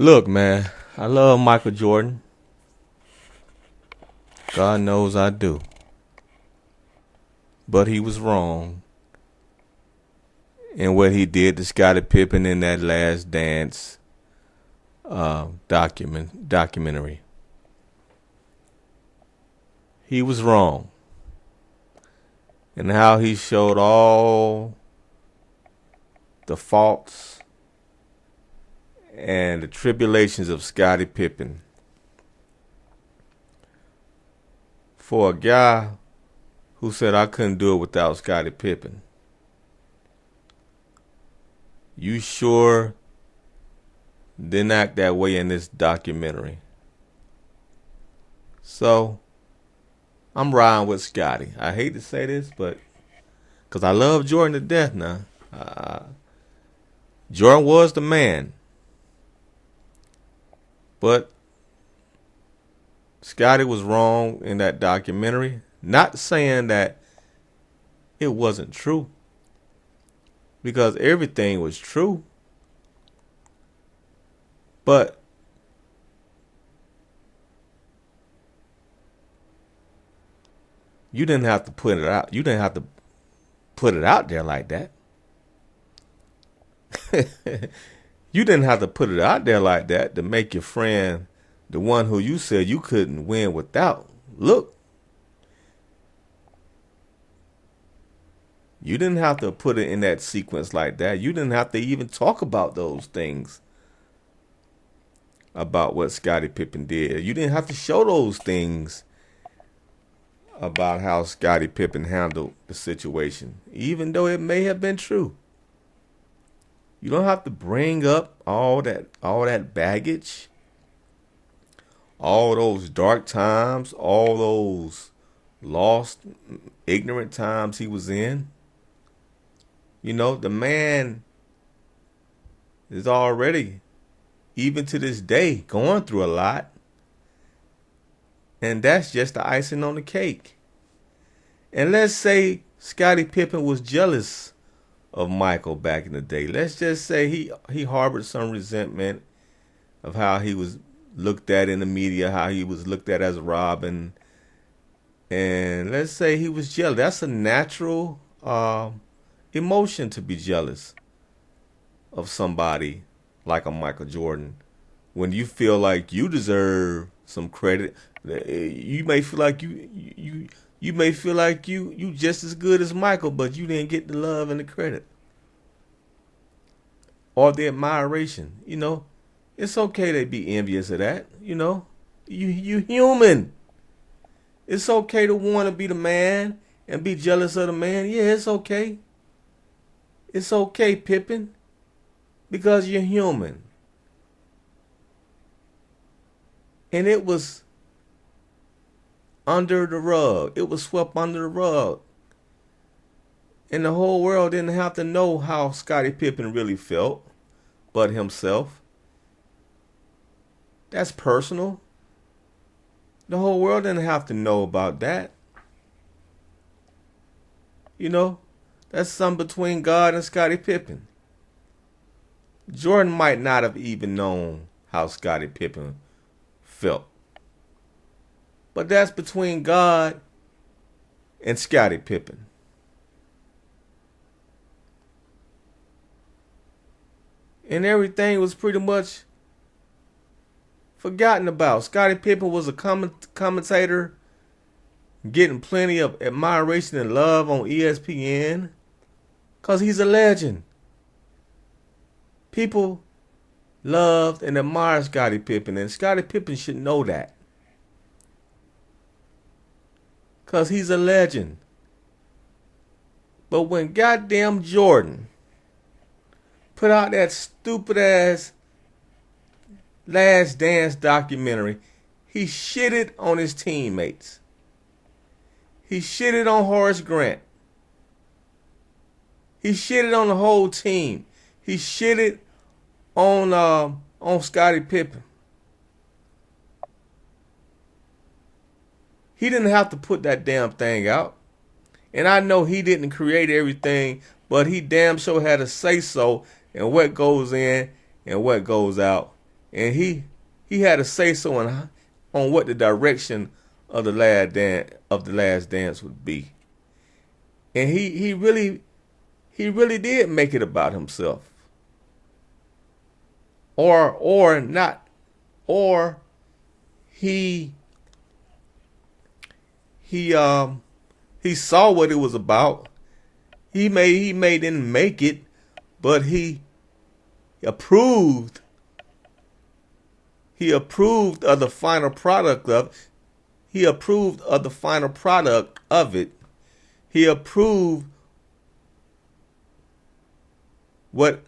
Look, man, I love Michael Jordan. God knows I do. But he was wrong in what he did to Scottie Pippen in that Last Dance documentary. He was wrong in how he showed all the faults and the tribulations of Scottie Pippen. For a guy who said I couldn't do it without Scottie Pippen, you sure didn't act that way in this documentary. So, I'm riding with Scottie. I hate to say this, but because I love Jordan to death now. Jordan was the man. But Scottie was wrong in that documentary. Not saying that it wasn't true, because everything was true. But you didn't have to put it out. You didn't have to put it out there like that. You didn't have to put it out there like that to make your friend, the one who you said you couldn't win without, look. You didn't have to put it in that sequence like that. You didn't have to even talk about those things about what Scottie Pippen did. You didn't have to show those things about how Scottie Pippen handled the situation, even though it may have been true. You don't have to bring up all that baggage, all those dark times, all those lost, ignorant times he was in. You know, the man is already, even to this day, going through a lot. And that's just the icing on the cake. And let's say Scottie Pippen was jealous of Michael back in the day. Let's just say he harbored some resentment of how he was looked at in the media, how he was looked at as a Robin. And let's say he was jealous. That's a natural emotion, to be jealous of somebody like a Michael Jordan. When you feel like you deserve some credit, you may feel like you may feel like you just as good as Michael, but you didn't get the love and the credit or the admiration. You know, it's okay to be envious of that. You know, you human. It's okay to want to be the man and be jealous of the man. Yeah, it's okay. It's okay, Pippen, because you're human. And it was under the rug. It was swept under the rug. And the whole world didn't have to know how Scottie Pippen really felt, but himself. That's personal. The whole world didn't have to know about that. You know, that's something between God and Scottie Pippen. Jordan might not have even known how Scottie Pippen felt. But that's between God and Scottie Pippen. And everything was pretty much forgotten about. Scottie Pippen was a commentator getting plenty of admiration and love on ESPN because he's a legend. People loved and admired Scottie Pippen, and Scottie Pippen should know that. Because he's a legend. But when goddamn Jordan put out that stupid ass Last Dance documentary, he shitted on his teammates. He shitted on Horace Grant. He shitted on the whole team. He shitted on Scottie Pippen. He didn't have to put that damn thing out. And I know he didn't create everything, but he damn sure had a say so in what goes in and what goes out and he had to say so on what the direction of the last dance would be. And he really did make it about himself. Or not, or he saw what it was about. He didn't make it, but he approved of the final product of it. He approved of the final product of it. He approved what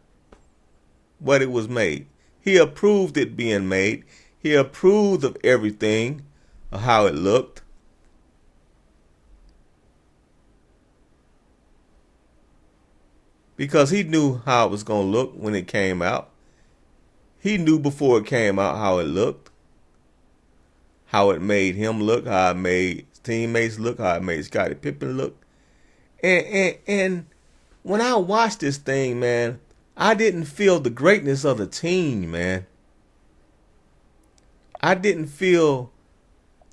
it was made. He approved it being made. He approved of everything, of how it looked. Because he knew how it was going to look when it came out. He knew before it came out how it looked. How it made him look, how it made his teammates look, how it made Scottie Pippen look. And when I watched this thing, man, I didn't feel the greatness of the team, man. I didn't feel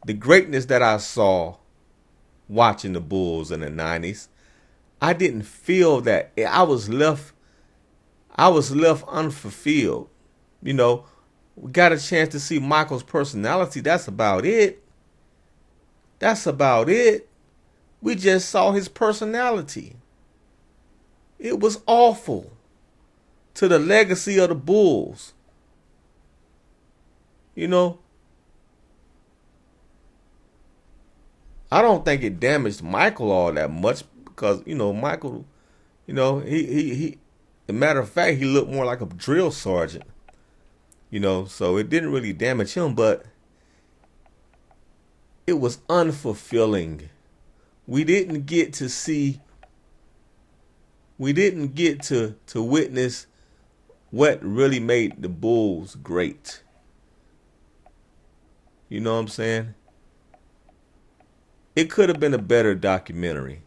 the greatness that I saw watching the Bulls in the 90s. I didn't feel that. I was left unfulfilled. You know, we got a chance to see Michael's personality. That's about it. We just saw his personality. It was awful to the legacy of the Bulls. You know, I don't think it damaged Michael all that much because, you know, Michael, you know, he as a matter of fact, he looked more like a drill sergeant. You know, so it didn't really damage him, but it was unfulfilling. We didn't get to witness what really made the Bulls great. You know what I'm saying? It could have been a better documentary.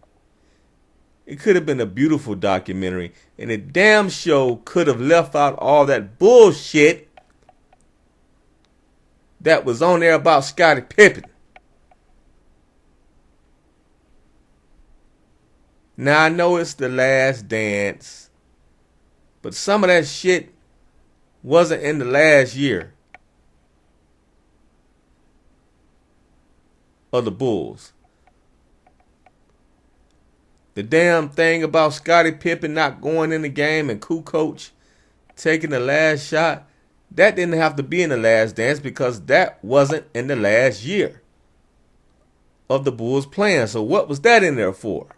It could have been a beautiful documentary. And the damn show could have left out all that bullshit that was on there about Scottie Pippen. Now I know it's the last dance, but some of that shit wasn't in the last year of the Bulls. The damn thing about Scottie Pippen not going in the game and Kukoc taking the last shot, that didn't have to be in the last dance because that wasn't in the last year of the Bulls playing. So what was that in there for?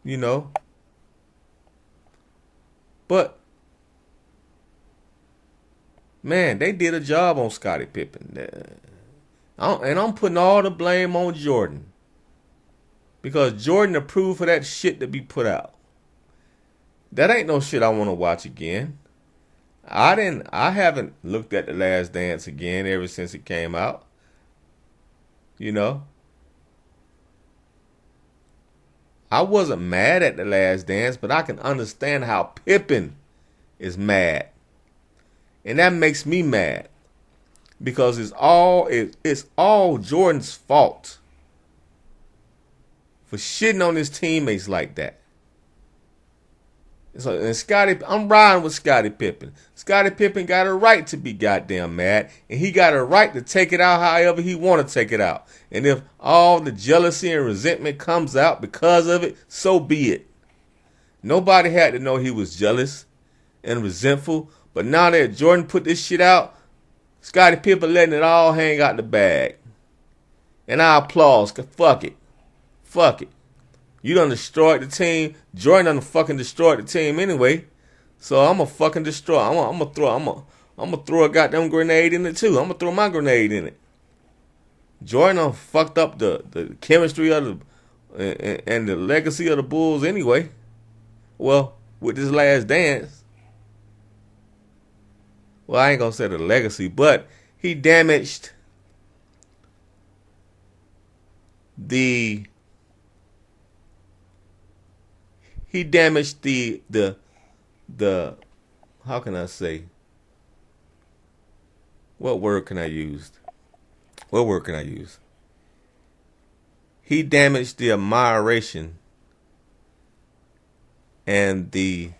You know? But man, they did a job on Scottie Pippen. And I'm putting all the blame on Jordan. Because Jordan approved for that shit to be put out. That ain't no shit I want to watch again. I haven't looked at The Last Dance again ever since it came out. You know? I wasn't mad at The Last Dance, but I can understand how Pippen is mad. And that makes me mad. Because it's all Jordan's fault for shitting on his teammates like that. So, and Scottie, I'm riding with Scottie Pippen. Scottie Pippen got a right to be goddamn mad, and he got a right to take it out however he want to take it out. And if all the jealousy and resentment comes out because of it, so be it. Nobody had to know he was jealous and resentful, but now that Jordan put this shit out, Scottie Pippen letting it all hang out the bag. And I applaud, cause fuck it. Fuck it. You done destroyed the team. Jordan done fucking destroyed the team anyway. So I'm a fucking destroy. I'm gonna throw a goddamn grenade in it too. I'm gonna throw my grenade in it. Jordan done fucked up the chemistry of and the legacy of the Bulls anyway. Well, with this last dance. Well, I ain't gonna say the legacy, but he damaged the he damaged the how can I say, what word can I use? What word can I use? He damaged the admiration and the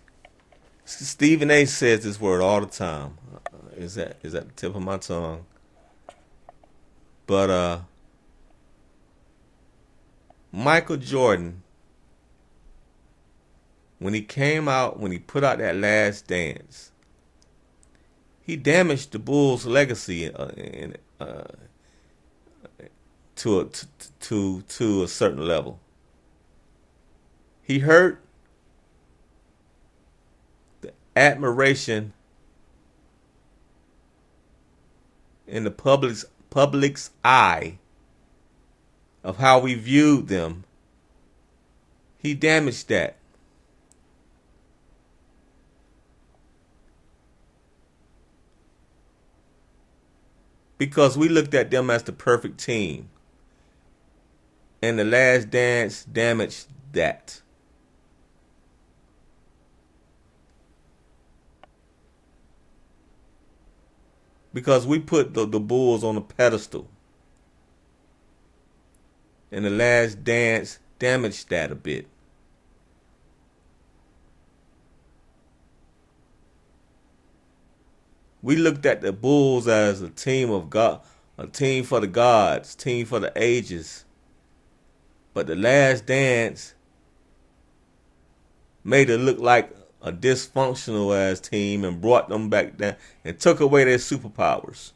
Stephen A. says this word all the time. Is that the tip of my tongue? But Michael Jordan, when he put out that Last Dance, he damaged the Bulls' legacy to a certain level. He hurt the admiration in the public's eye of how we viewed them. He damaged that. Because we looked at them as the perfect team. And the Last Dance damaged that. Because we put the Bulls on a pedestal. And the Last Dance damaged that a bit. We looked at the Bulls as a team of God, a team for the gods, team for the ages. But the Last Dance made it look like a dysfunctional ass team and brought them back down and took away their superpowers.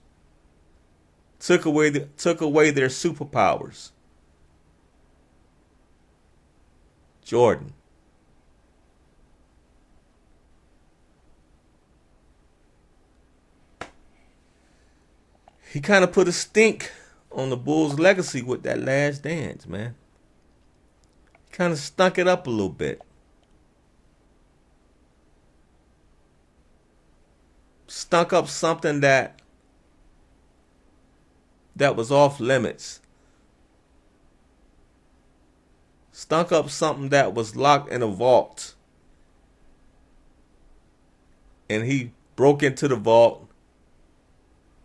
Took away their superpowers. Jordan. He kind of put a stink on the Bulls' legacy with that Last Dance, man. He kind of stunk it up a little bit. Stunk up something that was off limits. Stunk up something that was locked in a vault. And he broke into the vault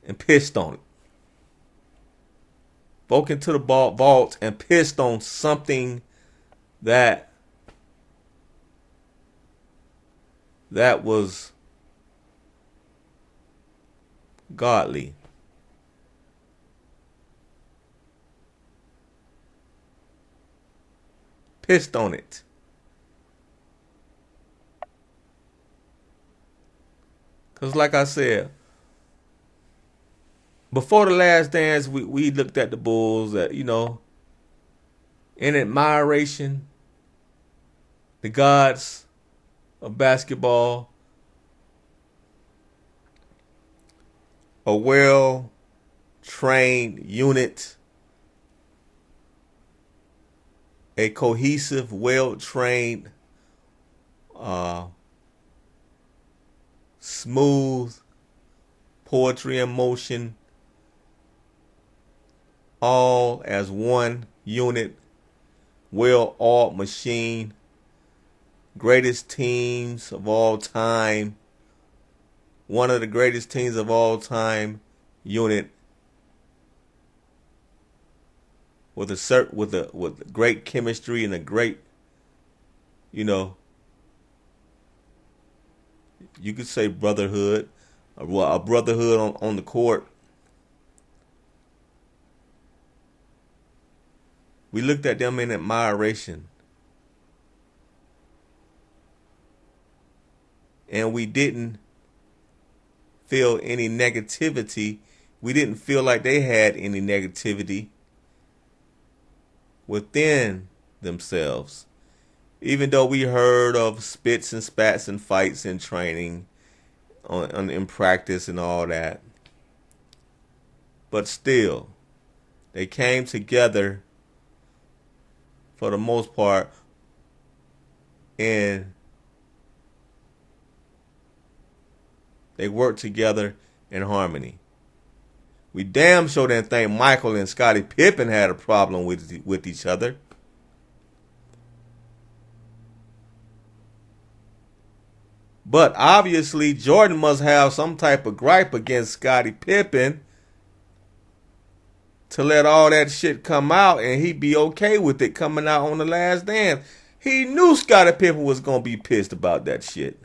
and pissed on it. Broke into the vault and pissed on something that was godly. Pissed on it. Because like I said, before the Last Dance, we looked at the Bulls that, in admiration, the gods of basketball, a well-trained unit, a cohesive, well-trained, smooth poetry in motion, all as one unit, well-oiled machine, greatest teams of all time, one of the greatest teams of all time unit, with great chemistry and a great, you could say brotherhood, a brotherhood on the court. We looked at them in admiration. And we didn't feel any negativity. We didn't feel like they had any negativity within themselves. Even though we heard of spits and spats and fights in training, in practice and all that. But still, they came together for the most part, and they worked together in harmony. We damn sure didn't think Michael and Scottie Pippen had a problem with each other. But obviously, Jordan must have some type of gripe against Scottie Pippen to let all that shit come out, and he be okay with it coming out on The Last Dance. He knew Scottie Pippen was gonna be pissed about that shit.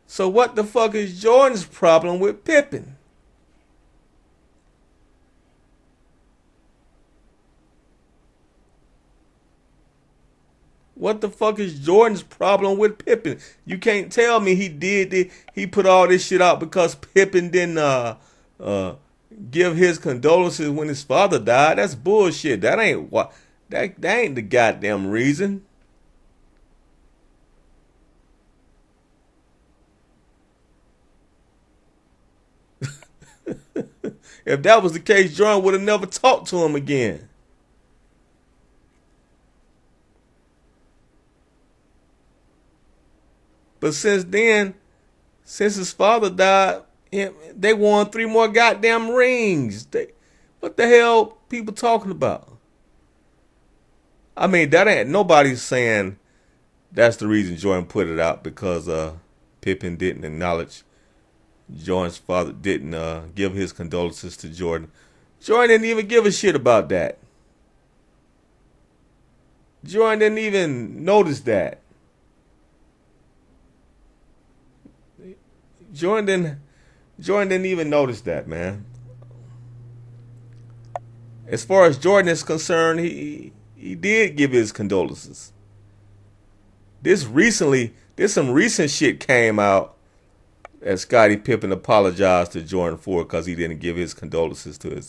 So what the fuck is Jordan's problem with Pippen? What the fuck is Jordan's problem with Pippen? You can't tell me he put all this shit out because Pippen didn't give his condolences when his father died. That's bullshit. That ain't what that ain't the goddamn reason. If that was the case, Jordan would have never talked to him again. But since then, since his father died, they won 3 more goddamn rings. What the hell people talking about? I mean, that ain't nobody's saying that's the reason Jordan put it out, because Pippen didn't acknowledge Jordan's father, didn't give his condolences to Jordan. Jordan didn't even give a shit about that. Jordan didn't even notice that. Jordan didn't even notice that, man. As far as Jordan is concerned, he did give his condolences. This some recent shit came out that Scottie Pippen apologized to Jordan for because he didn't give his condolences to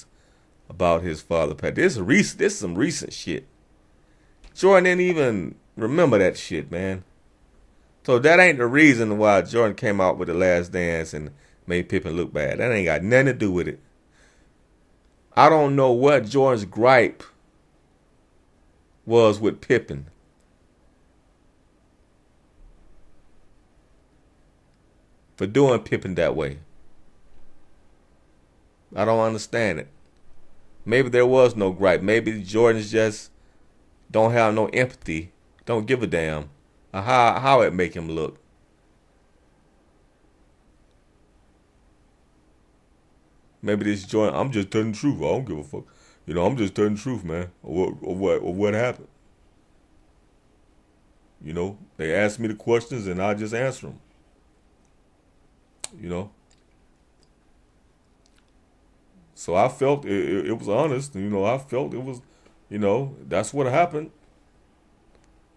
about his father. This some recent shit. Jordan didn't even remember that shit, man. So that ain't the reason why Jordan came out with The Last Dance and made Pippen look bad. That ain't got nothing to do with it. I don't know what Jordan's gripe was with Pippen. For doing Pippen that way. I don't understand it. Maybe there was no gripe. Maybe Jordan's just don't have no empathy. Don't give a damn how it make him look. Maybe this Jordan, I'm just telling the truth. I don't give a fuck. I'm just telling the truth, man. Or what happened. They asked me the questions and I just answer them. So I felt it was honest. I felt it was, that's what happened.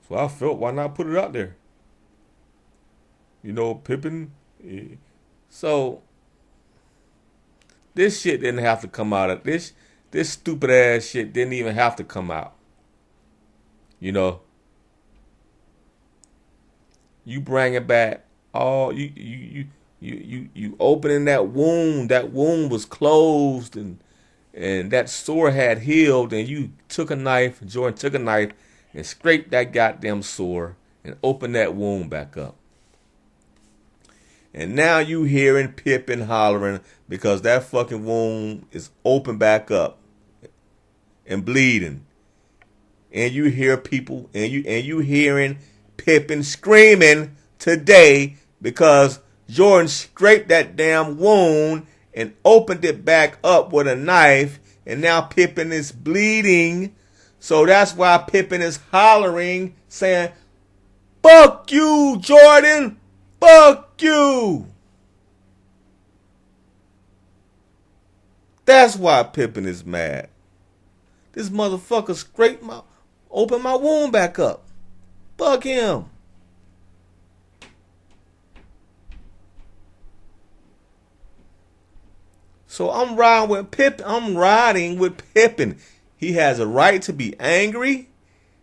So I felt, why not put it out there? Pippen. So this shit didn't have to come out. This stupid ass shit didn't even have to come out. You bring it back. You opening that wound. That wound was closed and that sore had healed, and you took a knife. Jordan took a knife and scraped that goddamn sore and opened that wound back up. And now you hearing Pippen hollering because that fucking wound is open back up and bleeding. And you hear people and you hearing Pippen screaming today because Jordan scraped that damn wound and opened it back up with a knife, and now Pippen is bleeding. So that's why Pippen is hollering, saying, "Fuck you, Jordan! Fuck you!" That's why Pippen is mad. This motherfucker opened my wound back up. Fuck him. So I'm riding with Pippen. He has a right to be angry.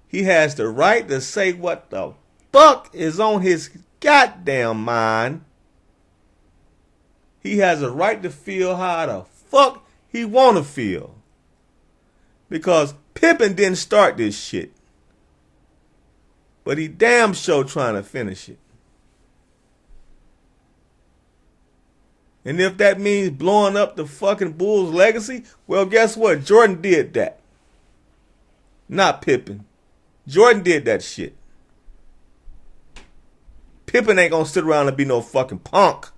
He has the right to say what the fuck is on his goddamn mind. He has a right to feel how the fuck he want to feel. Because Pippen didn't start this shit. But he damn sure trying to finish it. And if that means blowing up the fucking Bulls' legacy, well, guess what? Jordan did that. Not Pippen. Jordan did that shit. Pippen ain't gonna sit around and be no fucking punk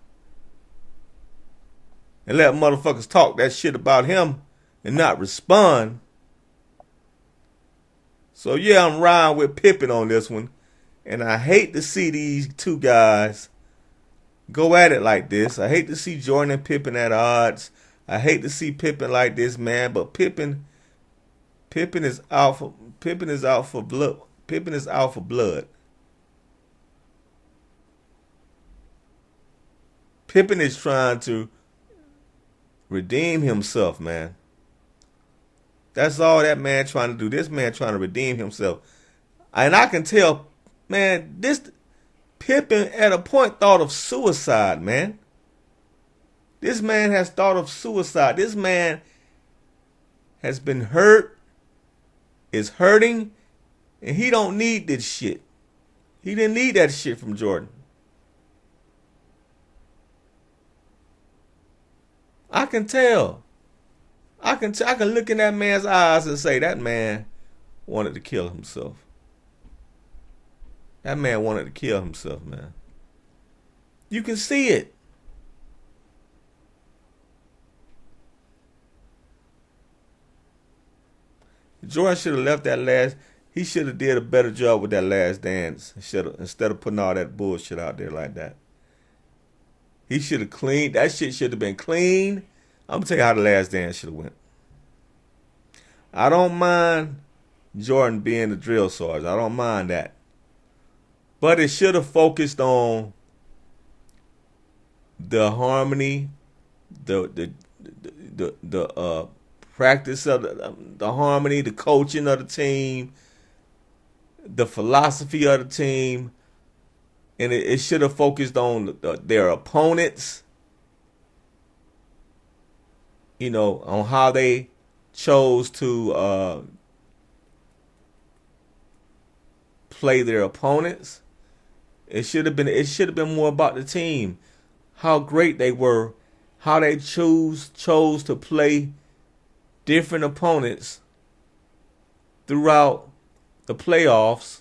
and let motherfuckers talk that shit about him and not respond. So yeah, I'm riding with Pippen on this one. And I hate to see these two guys go at it like this. I hate to see Jordan and Pippen at odds. I hate to see Pippen like this, man. But Pippen is out for blood. Pippen is out for blood. Pippen is trying to redeem himself, man. That's all that man trying to do. This man trying to redeem himself. And I can tell, man, this Pippen at a point thought of suicide, man. This man has thought of suicide. This man has been hurt, is hurting, and he don't need this shit. He didn't need that shit from Jordan. I can tell. I can look in that man's eyes and say that man wanted to kill himself. That man wanted to kill himself, man. You can see it. Jordan should have left that last. He should have did a better job with that last dance instead of putting all that bullshit out there like that. He should have cleaned. That shit should have been clean. I'm going to tell you how the last dance should have went. I don't mind Jordan being the drill sergeant. I don't mind that. But it should have focused on the harmony, the practice of the harmony, the coaching of the team, the philosophy of the team. And it should have focused on their opponents, you know, on how they chose to play their opponents. It should have been more about the team, how great they were, how they chose to play different opponents throughout the playoffs.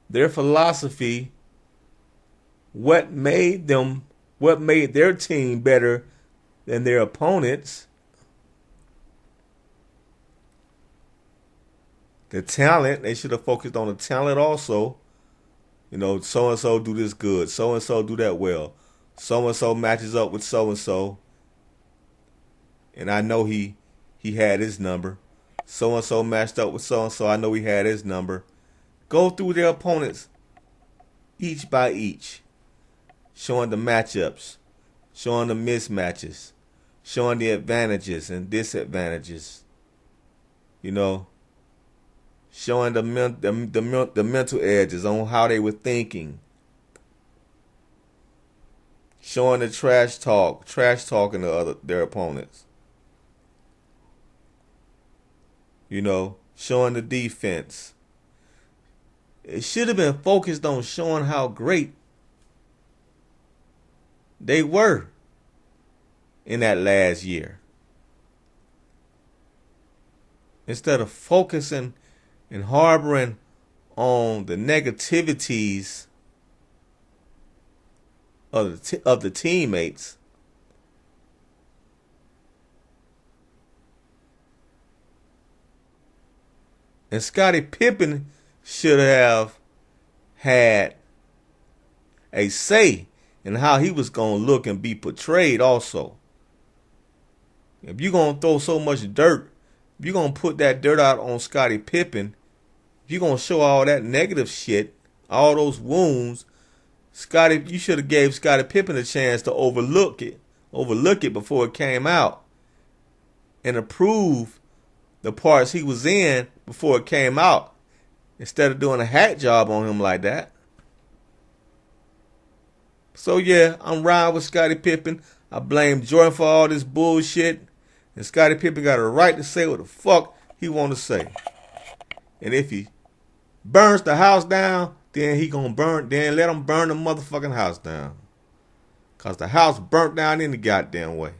Their philosophy, what made their team better than their opponents. The talent, they should have focused on the talent also. You know, so-and-so do this good. So-and-so do that well. So-and-so matches up with so-and-so. And I know he had his number. So-and-so matched up with so-and-so. I know he had his number. Go through their opponents each by each. Showing the matchups. Showing the mismatches. Showing the advantages and disadvantages. You know. Showing the mental edges on how they were thinking. Showing the trash talking to their opponents. You know, showing the defense. It should have been focused on showing how great they were in that last year. Instead of focusing and harboring on the negativities of the teammates, and Scottie Pippen should have had a say in how he was going to look and be portrayed also. If you're going to throw so much dirt, if you're going to put that dirt out on Scottie Pippen, if you're going to show all that negative shit, all those wounds, you should have gave Scottie Pippen a chance to overlook it before it came out and approve the parts he was in before it came out, instead of doing a hack job on him like that. So yeah, I'm riding with Scottie Pippen. I blame Jordan for all this bullshit. And Scottie Pippen got a right to say what the fuck he want to say. And if he burns the house down, then let him burn the motherfucking house down. Cause the house burnt down in the goddamn way.